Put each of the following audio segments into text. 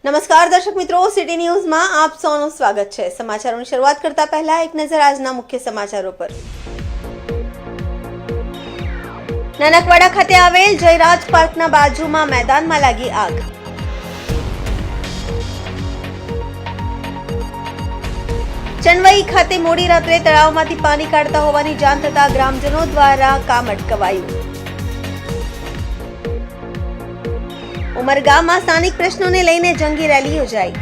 નમસ્કાર દર્શક મિત્રો, સિટી ન્યૂઝમાં આપ સૌનું સ્વાગત છે। સમાચારોની શરૂઆત કરતા પહેલા એક નજર આજના મુખ્ય સમાચારો પર। નાનકવાડા ખાતે આવેલ જયરાજ પાર્કના બાજુમાં મેદાનમાં લાગી આગ। ચંદવાઈ ખાતે મોડી રાત્રે તળાવમાંથી પાણી કાઢતા હોવાની જાણ થતા ગ્રામજનો દ્વારા કામ અટકાવાયું। ઉમરગામમાં સ્થાનિક પ્રશ્નોને લઈને જંગી રેલી યોજાઈ।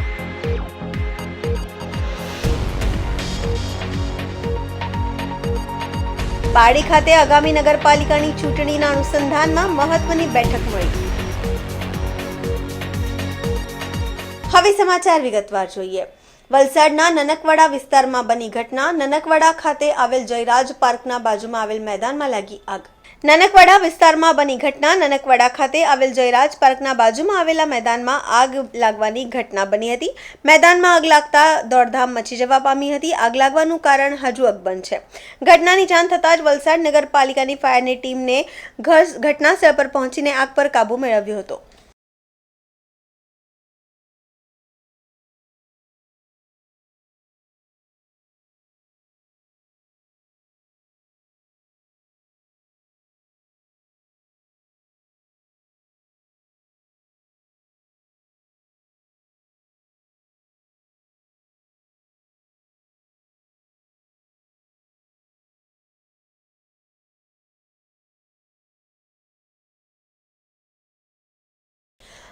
પારડી ખાતે આગામી નગરપાલિકાની ચૂંટણીના અનુસંધાનમાં મહત્વની બેઠક મળી। હવે સમાચાર વિગતવાર જોઈએ। વલસાડના નનકવાડા વિસ્તારમાં બની ઘટના। નનકવાડા ખાતે આવેલ જયરાજ પાર્કના બાજુમાં આવેલ મેદાનમાં લાગી આગ। નનકવાડા વિસ્તારમાં બની ઘટના। નનકવાડા ખાતે આવેલ જયરાજ પાર્કના બાજુમાં આવેલા મેદાનમાં આગ લાગવાની ઘટના બની હતી। મેદાનમાં આગ લાગતા દોડધામ મચી જવા પામી હતી। આગ લાગવાનું કારણ હજુ અકબંધ છે। ઘટનાની જાણ થતાં જ વલસાડ નગરપાલિકાની ફાયરની ટીમને ઘટના સ્થળ પર પહોંચીને આગ પર કાબુ મેળવ્યો હતો।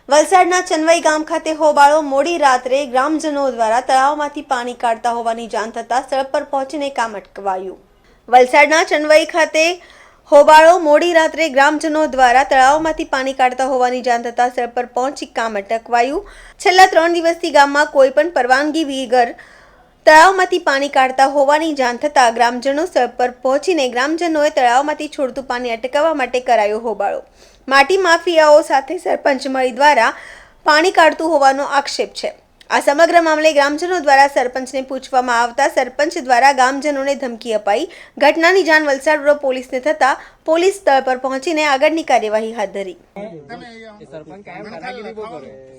વલસાડના ચંદવાઈ ગામ ખાતે હોબાળો। મોડી રાત્રે ગ્રામજનો દ્વારા તળાવમાંથી પાણી કાઢતા હોવાની જાણ થતાં સ્થળ પર પહોંચીને કામ અટકાવાયું। વલસાડના ચંદવાઈ ખાતે હોબાળો। મોડી રાત્રે ગ્રામજનો દ્વારા તળાવમાંથી પાણી કાઢતા હોવાની જાણ થતાં સ્થળ પર પહોંચી કામ અટકાવાયું। છેલ્લા 3 દિવસથી ગામમાં કોઈ પણ પરવાનગી વગર તળાવમાંથી પાણી કાઢતા હોવાની જાણ થતાં ગ્રામજનો સ્થળ પર પહોંચીને ગ્રામજનોએ તળાવમાંથી છોડતું પાણી અટકાવવા માટે કરાયો હોબાળો। માટી માફિયાઓ સાથે સરપંચ મળી દ્વારા પાણી કાઢતું હોવાનો આક્ષેપ છે। આ સમગ્ર મામલે ગ્રામજનો દ્વારા સરપંચને પૂછવામાં આવતા સરપંચ દ્વારા ગામજનોને ધમકી અપાઈ। ઘટનાની જાણ વલસાડ રૂરલ પોલીસને થતા પોલીસ સ્થળ પર પહોંચીને આગળની કાર્યવાહી હાથ ધરી।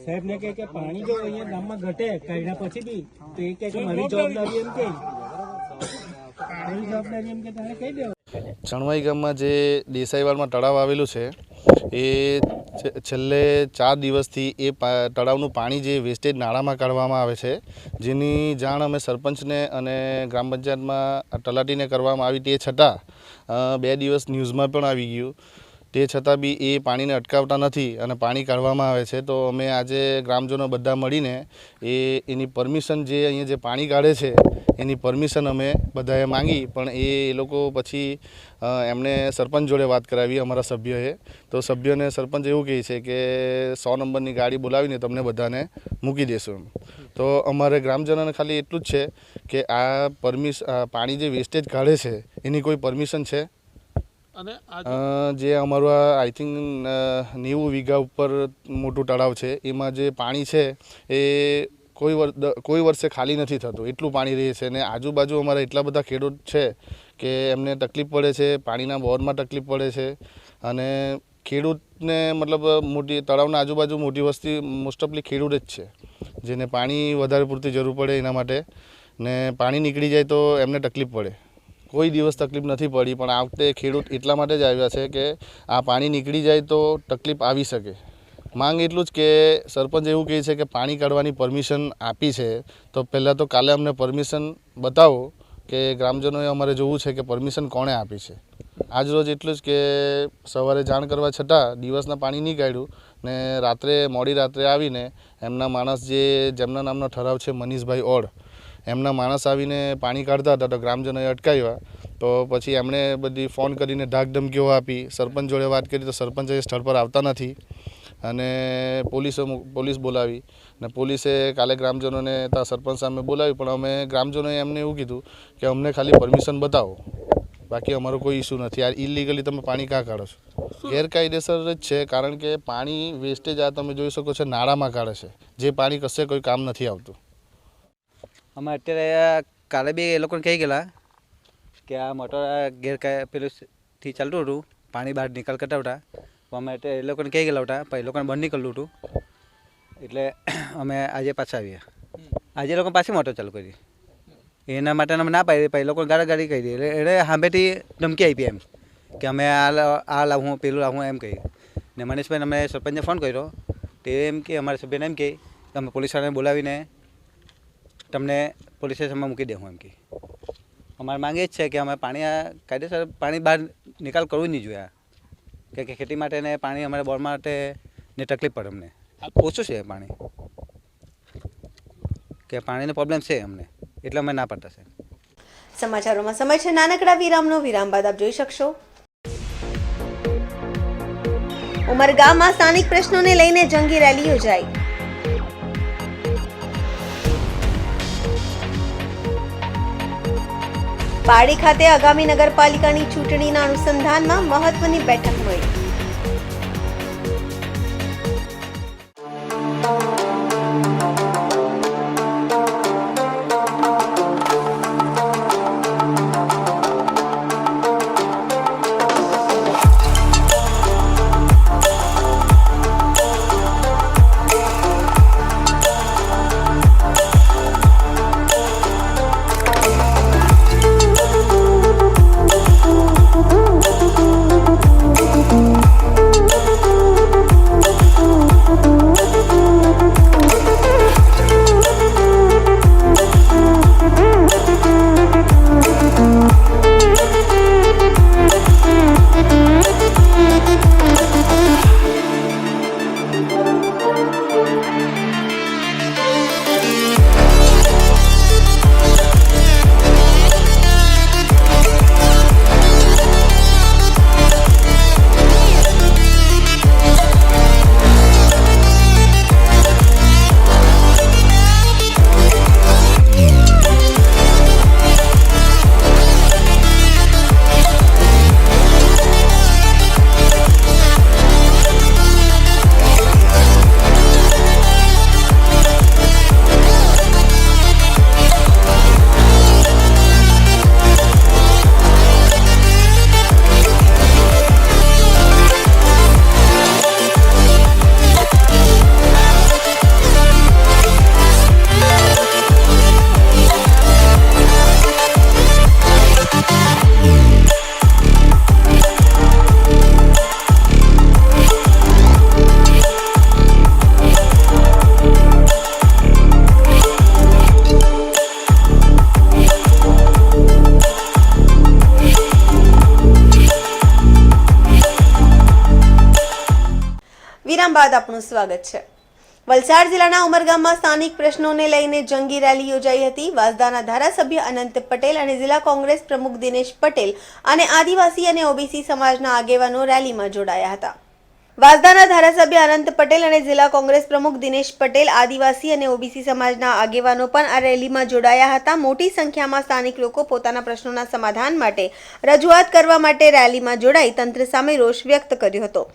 સાહેબને કહે કે પાણી જો અહીંયા ગામમાં ઘટે કાઢ્યા પછી બી તો એ કહે કે મારી જવાબદારી એમ કે તમે કહી દો। ચણવાઈ ગામમાં જે દેસાઈવાડમાં તળાવ આવેલું છે એ છેલ્લે 4 દિવસથી એ તળાવનું પાણી જે વેસ્ટેજ નાળામાં કાઢવામાં આવે છે, જેની જાણ અમે સરપંચને અને ગ્રામ પંચાયતમાં તલાટીને કરવામાં આવી। તે છતાં 2 દિવસ ન્યૂઝમાં પણ આવી ગયું, તે છતાં બી એ પાણીને અટકાવતા નથી અને પાણી કાઢવામાં આવે છે। તો અમે આજે ગ્રામજનો બધા મળીને એની પરમિશન જે અહીંયા જે પાણી કાઢે છે એની પરમિશન અમે બધાએ માંગી, પણ એ લોકો પછી એમણે સરપંચ જોડે વાત કરાવી અમારા સભ્યોએ। તો સભ્યોને સરપંચ એવું કહે છે કે 100 નંબરની ગાડી બોલાવીને તમને બધાને મૂકી દેશું। તો અમારે ગ્રામજનોને ખાલી એટલું જ છે કે આ પાણી જે વેસ્ટેજ કાઢે છે એની કોઈ પરમિશન છે? અને જે અમારું આઈ થિંક 90 વીઘા ઉપર મોટું તળાવ છે, એમાં જે પાણી છે એ કોઈ વર્ષે ખાલી નથી થતું, એટલું પાણી રહે છે। અને આજુબાજુ અમારા એટલા બધા ખેડૂત છે કે એમને તકલીફ પડે છે, પાણીના બોરમાં તકલીફ પડે છે। અને ખેડૂતને મતલબ મોટી તળાવના આજુબાજુ મોટી વસ્તી મોસ્ટ ઓફલી ખેડૂત જ છે, જેને પાણી વધારે પૂરતી જરૂર પડે એના માટે, ને પાણી નીકળી જાય તો એમને તકલીફ પડે। કોઈ દિવસ તકલીફ નથી પડી, પણ આ વખતે ખેડૂત એટલા માટે જ આવ્યા છે કે આ પાણી નીકળી જાય તો તકલીફ આવી શકે। માંગ એટલું જ કે સરપંચ એવું કહે છે કે પાણી કાઢવાની પરમિશન આપી છે, તો પહેલાં તો કાલે અમને પરમિશન બતાવો કે ગ્રામજનોએ અમારે જોવું છે કે પરમિશન કોણે આપી છે। આજ રોજ એટલું જ કે સવારે જાણ કરવા છતાં દિવસના પાણી નહીં કાઢ્યું, ને રાત્રે મોડી રાત્રે આવીને એમના માણસ જેમના નામનો ઠરાવ છે મનીષભાઈ ઓડ, એમના માણસ આવીને પાણી કાઢતા હતા તો ગ્રામજનોએ અટકાવ્યા। તો પછી એમણે બધી ફોન કરીને ધાક ધમકીઓ આપી। સરપંચ જોડે વાત કરી તો સરપંચ એ સ્થળ પર આવતા નથી અને પોલીસ બોલાવી, ને પોલીસે કાલે ગ્રામજનોને ત્યાં સરપંચ સામે બોલાવી, પણ અમે ગ્રામજનોએ એમને એવું કીધું કે અમને ખાલી પરમિશન બતાવો, બાકી અમારો કોઈ ઇસ્યુ નથી। આ ઇલીગલી તમે પાણી ક્યાં કાઢો છો? ગેરકાયદેસર જ છે, કારણ કે પાણી વેસ્ટેજ આ તમે જોઈ શકો છો નાળામાં કાઢે છે, જે પાણી કશે કોઈ કામ નથી આવતું। અમે અત્યારે કાલે બી એ લોકોને કહી ગયેલા કે આ મોટર પેલુંથી ચાલતું હતું, પાણી બહાર નિકાલ કરતા હતા, અમે એ લોકોને કહી ગયેલા હતા, પણ એ લોકોને બંધ નહીં કરેલું હતું। એટલે અમે આજે પાછા આવ્યા. આજે લોકો પાછી મોટર ચાલુ કરી. એના માટે અમે ના પાડી, પછી લોકો ગાળાગાળી કરી. એટલે એને સાંભેથી ધમકી આપી એમ કે અમે આ લાવું પેલું લાવું એમ કહી. ને મનીષભાઈને અમે સરપંચને ફોન કર્યો. તે એમ કે અમારા સભ્યને એમ કહે કે અમે પોલીસવાળાને બોલાવીને તમને પોલીસ સ્ટેશનમાં મૂકી દેવું એમ કે. અમારી માંગ એ જ છે કે અમે પાણી કાયદેસર પાણી બહાર નિકાલ કરવું જ નહીં જોઈએ, કે ખેતી માટે ને પાણી અમારે બોર માટે ને તકલીફ પડે અમને. ઓછું છે પાણી, કે પાણીનો પ્રોબ્લેમ છે અમને, એટલે અમે ના પડતા છે. સમાચારોમાં સમય છે નાનકડા વિરામનો. વિરામ બાદ આપ જોઈ શકશો ઉમરગામમાં સ્થાનિક પ્રશ્નોને લઈને જંગી રેલી યોજાઈ. પારડી ખાતે આગામી નગરપાલિકાની ચૂંટણીના અનુસંધાનમાં મહત્વની બેઠક મળી. વિરામ બાદ આપનું સ્વાગત છે. વલસાડ જિલ્લાના ઉમરગામમાં સ્થાનિક પ્રશ્નોને લઈને જંગી રેલી યોજાઈ હતી. વાસદાના ધારાસભ્ય અનંત પટેલ અને જિલ્લા કોંગ્રેસ પ્રમુખ દિનેશ પટેલ અને આદિવાસી અને ઓબીસી સમાજના આગેવાનો રેલીમાં જોડાયા હતા. વાસદાના ધારાસભ્ય અનંત પટેલ અને જિલ્લા કોંગ્રેસ પ્રમુખ દિનેશ પટેલ, આદિવાસી અને ઓબીસી સમાજના આગેવાનો પણ આ રેલીમાં જોડાયા હતા. મોટી સંખ્યામાં સ્થાનિક લોકો પોતાના પ્રશ્નોના સમાધાન માટે રજૂઆત કરવા માટે રેલીમાં જોડાઈ તંત્ર સામે રોષ વ્યક્ત કર્યો હતો.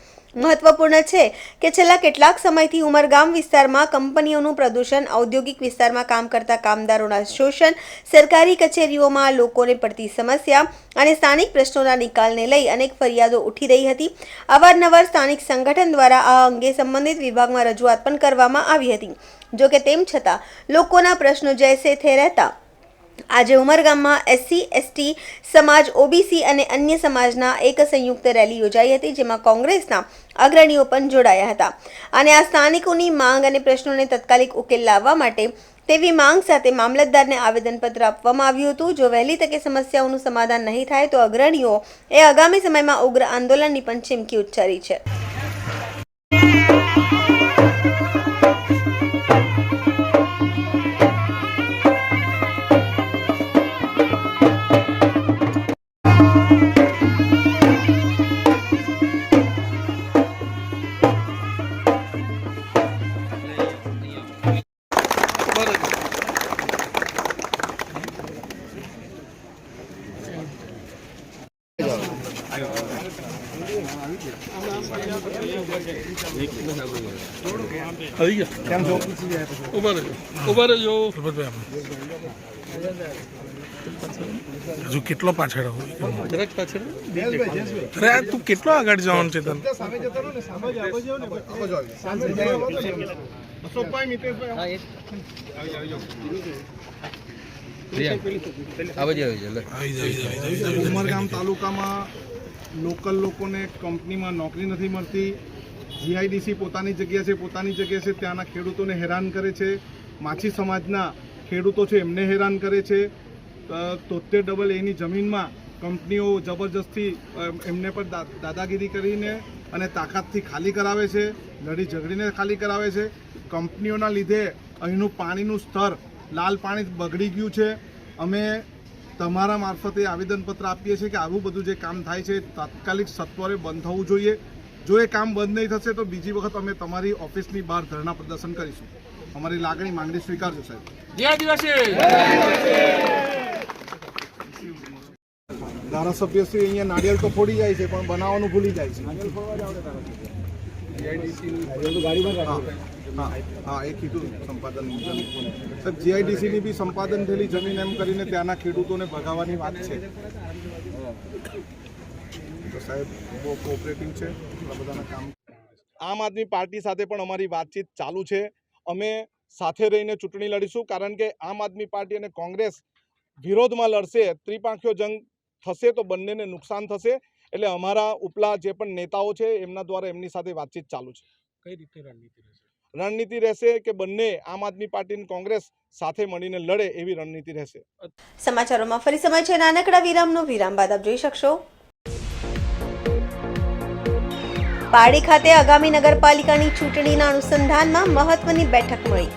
મહત્વપૂર્ણ છે કે છેલ્લા કેટલાક સમયથી ઉમરગામ વિસ્તારમાં કંપનીઓનું પ્રદૂષણ, ઔદ્યોગિક વિસ્તારમાં કામ કરતા કામદારોના શોષણ, સરકારી કચેરીઓમાં લોકોને પડતી સમસ્યા અને સ્થાનિક પ્રશ્નોના નિકાલને લઈ અનેક ફરિયાદો ઉઠી રહી હતી. અવારનવાર સ્થાનિક સંગઠન દ્વારા આ અંગે સંબંધિત વિભાગમાં રજૂઆત પણ કરવામાં આવી હતી. જોકે તેમ છતાં લોકોના પ્રશ્નો જૈસે તે રહેતા આજે ઉમરગામમાં એસસી, એસટી સમાજ, ઓબીસી અને અન્ય સમાજના એક સંયુક્ત રેલી યોજાઈ હતી, જેમાં કોંગ્રેસના અગ્રણીઓ પણ જોડાયા હતા. અને આ સ્થાનિકોની માંગ અને પ્રશ્નોને તાત્કાલિક ઉકેલ લાવવા માટે તેવી માંગ સાથે મામલતદારને આવેદનપત્ર આપવામાં આવ્યું હતું. જો વહેલી તકે સમસ્યાઓનું સમાધાન નહીં થાય તો અગ્રણીઓ આગામી સમયમાં ઉગ્ર આંદોલનની પણ ચીમકી ઉચ્ચારી છે. કેમ છો? ઉભા રહેજો. હજુ કેટલો પાછળ અરે તું કેટલો આગળ જવાનું છે તને ઉમરગામ તાલુકામાં લોકલ લોકોને કંપનીમાં નોકરી નથી મળતી. જીઆઈડીસી પોતાની જગ્યા છે ત્યાંના ખેડૂતોને હેરાન કરે છે. માછી સમાજના ખેડૂતો છે એમને હેરાન કરે છે. 73 એની જમીનમાં કંપનીઓ જબરજસ્તી એમને પર દાદાગીરી કરીને અને તાકાતથી ખાલી કરાવે છે, લડી ઝઘડીને ખાલી કરાવે છે. કંપનીઓના લીધે અહીંનું પાણીનું સ્તર લાલ પાણી બગડી ગયું છે. અમે તમારા મારફતે આવેદનપત્ર આપીએ છીએ કે આવું બધું જે કામ થાય છે તાત્કાલિક સત્વરે બંધ થવું જોઈએ. જો એ કામ બંધ નહીં થશે તો બીજી વખત અમે તમારી ઓફિસની બહાર ધરણા પ્રદર્શન કરીશું. અમારી લાગણી માંગણી સ્વીકારજો સાહેબ. ધારાસભ્યશ્રી અહીંયા નાળિયેર તો ફોડી જાય છે પણ બનાવવાનું ભૂલી જાય છે. હા એ કીધું સંપાદન સાહેબ. જીઆઈડીસીની બી સંપાદન થયેલી જમીન એમ કરીને ત્યાંના ખેડૂતોને ભગાવવાની વાત છે. તો સાહેબ બહુ કોઓપરેટિવ છે એટલા બધાના કામ. આમ આદમી પાર્ટી સાથે પણ અમારી વાતચીત ચાલુ છે. અમે સાથે રહીને ચૂંટણી લડીશું કારણ કે આમ આદમી પાર્ટી અને કોંગ્રેસ વિરોધમાં લડશે. ત્રિપાંખીયો જંગ થશે તો બંનેને નુકસાન થશે. એટલે અમારા ઉપલા જે પણ નેતાઓ છે એમના દ્વારા એમની સાથે વાતચીત ચાલુ છે. કઈ રીતે રણનીતિ રહેશે? રણનીતિ રહેશે કે બંને આમ આદમી પાર્ટી અને કોંગ્રેસ સાથે મળીને લડે એવી રણનીતિ રહેશે. સમાચારોમાં ફરી સમય છે નાનકડા વિરામનો. વિરામ બાદ આપ જોઈ શકશો પારડી ખાતે આગામી નગરપાલિકાની ચૂંટણીના અનુસંધાનમાં મહત્વની બેઠક મળી.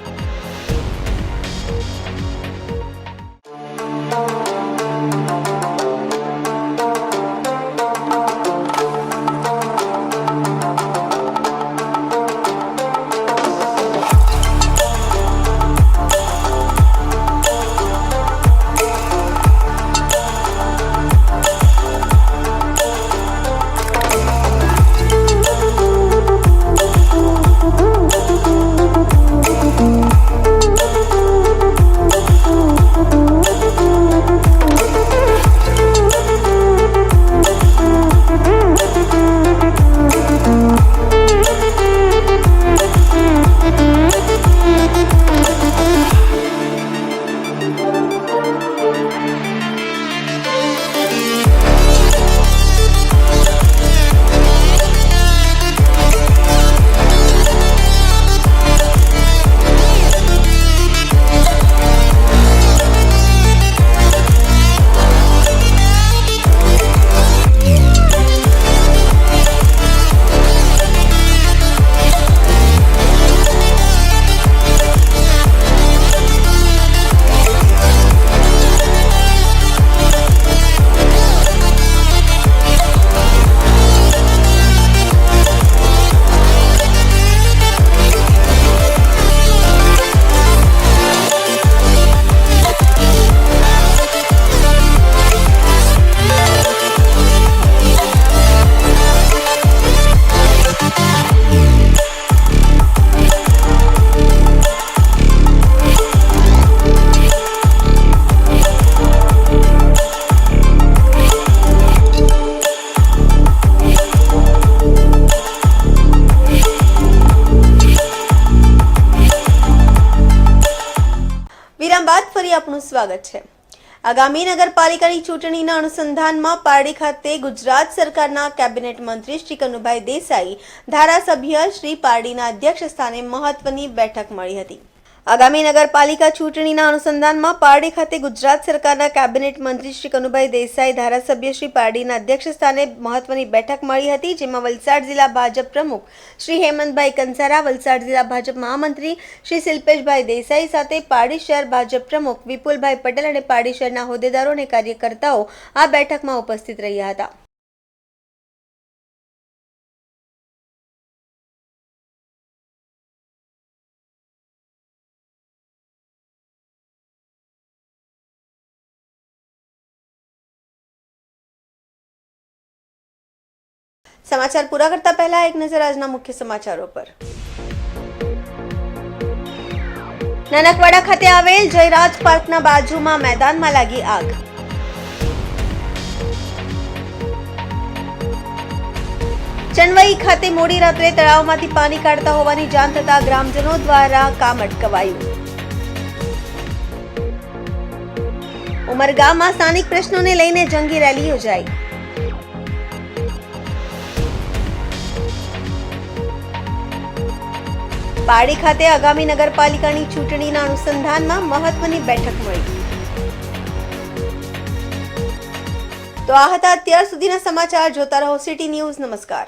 આપનું સ્વાગત છે. આગામી નગરપાલિકાની ચૂંટણીના અનુસંધાનમાં પારડી ખાતે ગુજરાત સરકારના કેબિનેટ મંત્રી શ્રી કનુભાઈ દેસાઈ, ધારાસભ્ય શ્રી પારડીના અધ્યક્ષ સ્થાને મહત્વની બેઠક મળી હતી. આગામી નગરપાલિકા ચૂંટણીના અનુસંધાનમાં પારડી ખાતે ગુજરાત સરકારના કેબિનેટ મંત્રી શ્રી કનુભાઈ દેસાઈ, ધારાસભ્ય શ્રી પારડીના અધ્યક્ષ સ્થાને મહત્વની બેઠક મળી હતી, જેમાં વલસાડ જિલ્લા ભાજપ પ્રમુખ શ્રી હેમંતભાઈ કંસારા, વલસાડ જિલ્લા ભાજપ મહામંત્રી શ્રી શિલ્પેશભાઈ દેસાઈ સાથે પારડી શહેર ભાજપ પ્રમુખ વિપુલભાઈ પટેલ અને પારડી શહેરના હોદ્દેદારો અને કાર્યકર્તાઓ આ બેઠકમાં ઉપસ્થિત રહ્યા હતા. સમાચાર પૂરા કરતા પહેલા એક નજર આજના મુખ્ય સમાચારો પર. નાનકવાડા ખાતે આવેલ જયરાજ પાર્કના બાજુમાં મેદાનમાં લાગી આગ. ચંદવાઈ ખાતે મોડી રાત્રે તળાવમાંથી પાણી કાઢતા હોવાની જાણ થતા ગ્રામજનો દ્વારા કામ અટકાવાયું. ઉમરગામમાં સ્થાનિક પ્રશ્નોને લઈને જંગી રેલી યોજાઈ. પારડી ખાતે આગામી નગરપાલિકાની ચૂંટણીના અનુસંધાનમાં મહત્વની બેઠક મળી. તો આ હતા અત્યાર સુધીના સમાચાર. જોતા રહો સિટી ન્યૂઝ. નમસ્કાર.